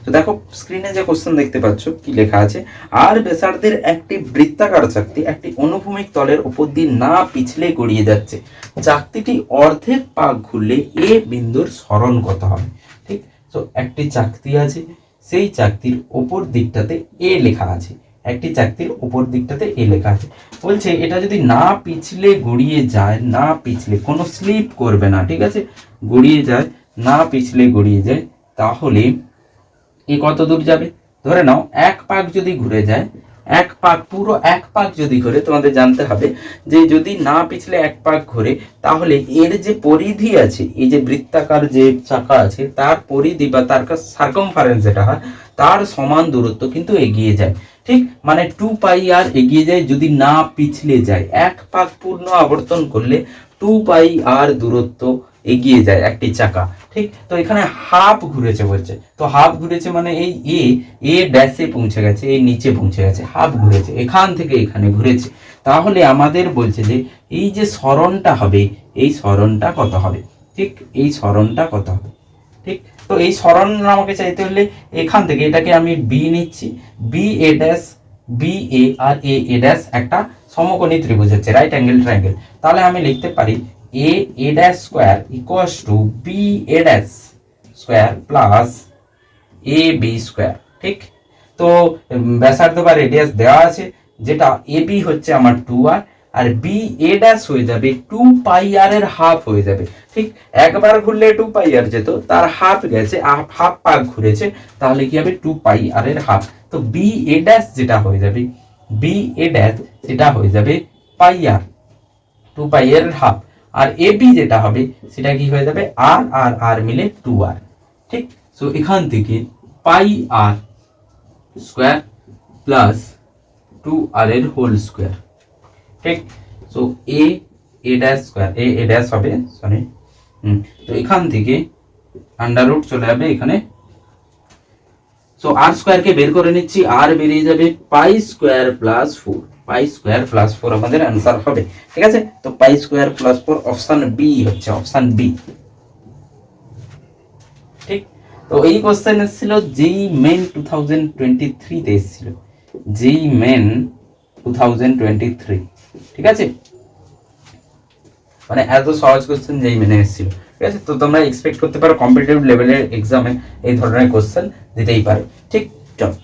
তো দেখো স্ক্রিনে যে কোশ্চেন দেখতে পাচ্ছ কি লেখা আছে, আর ব্যাসার্ধের একটি বৃত্তাকার চাকতি একটি অনুভূমিক তলের উপর দিয়ে না পিছলে গড়িয়ে যাচ্ছে, চাকতিটি অর্ধেক পাক ঘুরলে এ বিন্দুর সরণ কত হবে। ঠিক, তো একটি চাকতি আছে, সেই চাকতির ওপর দিকটাতে এ লেখা আছে, একটি চাকতির উপর দিকটাতে এ লেখা আছে। বলছে এটা যদি না পিছলে গড়িয়ে যায়, না পিছলে কোনো স্লিপ করবে না, ঠিক আছে, গড়িয়ে যায়, না পিছলে গড়িয়ে যায়, তাহলে এ কত দূর যাবে। ধরে নাও এক পাক যদি ঘুরে যায়, এক পাক, পুরো এক পাক যদি ঘুরে, তোমাদের জানতে হবে যে যদি না পিছলে এক পাক ঘুরে, তাহলে এর যে পরিধি আছে, এই যে বৃত্তাকার যে চাকা আছে তার পরিধি বা তার সার্কামফারেন্স যেটা হয় তার সমান দূরত্ব কিন্তু এগিয়ে যায়। ঠিক, মানে 2πr এগিয়ে যায় যদি না পিছলে যায়। এক পাক পূর্ণ আবর্তন করলে 2πr দূরত্ব এগিয়ে যায় একটি চাকা। ঠিক, তো এখানে হাফ ঘুরেছে বলছে, তো হাফ ঘুরেছে মানে এই এ ড্যাশে পৌঁছে গেছে, এই নিচে পৌঁছে গেছে, হাফ ঘুরেছে, এখান থেকে এখানে ঘুরেছে। তাহলে আমাদের বলছে যে এই যে সরণটা হবে, এই সরণটা কত হবে। ঠিক, এই সরণটা কত হবে। ঠিক, তো এই সরণ আমাকে চাইতে হলে এখান থেকে এটাকে আমি বি নিচ্ছি, B a dash, B A R a dash একটা সমকোণী ত্রিভুজ হচ্ছে, রাইট অ্যাঙ্গেল ট্রায়াঙ্গেল। তাহলে আমি লিখতে পারি a dash square equals to b a dash square plus a b square. ঠিক, তো ব্যাসার্ধ বা রেডিয়াস দেওয়া আছে, যেটা এ বি হচ্ছে আমার 2r, R B a dash হয়ে যাবে 2πr এর হাফ হয়ে যাবে। ঠিক, একবার ঘুরলে 2πr যেত, তার হাফ গেছে, হাফ পাক ঘুরেছে, তাহলে কি হবে 2πr এর হাফ। তো বি এ ড্যাশ যেটা হয়ে যাবে, বি এ ড্যাশ যেটা হয়ে যাবে πr, 2πr এর হাফ, আর এ বি যেটা হবে সেটা কি হয়ে যাবে আর আর আর মিলে 2r। ঠিক, সো এখান থেকে πr স্কোয়ার প্লাস 2r এর হোল স্কোয়ার। ঠিক, so A dash square, a dash হবে, সরি, তো এখান থেকে আন্ডার রুট চলে যাবে এখানে। সো আর স্কোয়ারকে বের করে নিচ্ছি, আর বেরিয়ে যাবে pi square plus 4, pi square plus 4 আমাদের অ্যান্সার হবে। ঠিক আছে, তো pi square plus 4 option B হচ্ছে, অপশন বি। ঠিক, তো এই কোশ্চেন এসেছিল যেই মেন 2023 তে এসেছিল, যেই মেন 2023। ঠিক আছে, মানে এত সহজ কোশ্চেন যেই মেনে এসেছিল। ঠিক আছে, তো তোমরা এক্সপেক্ট করতে পারো কম্পিটিটিভ লেভেলের এক্সামে এই ধরনের কোশ্চেন দিতেই পারে। ঠিক, চলো।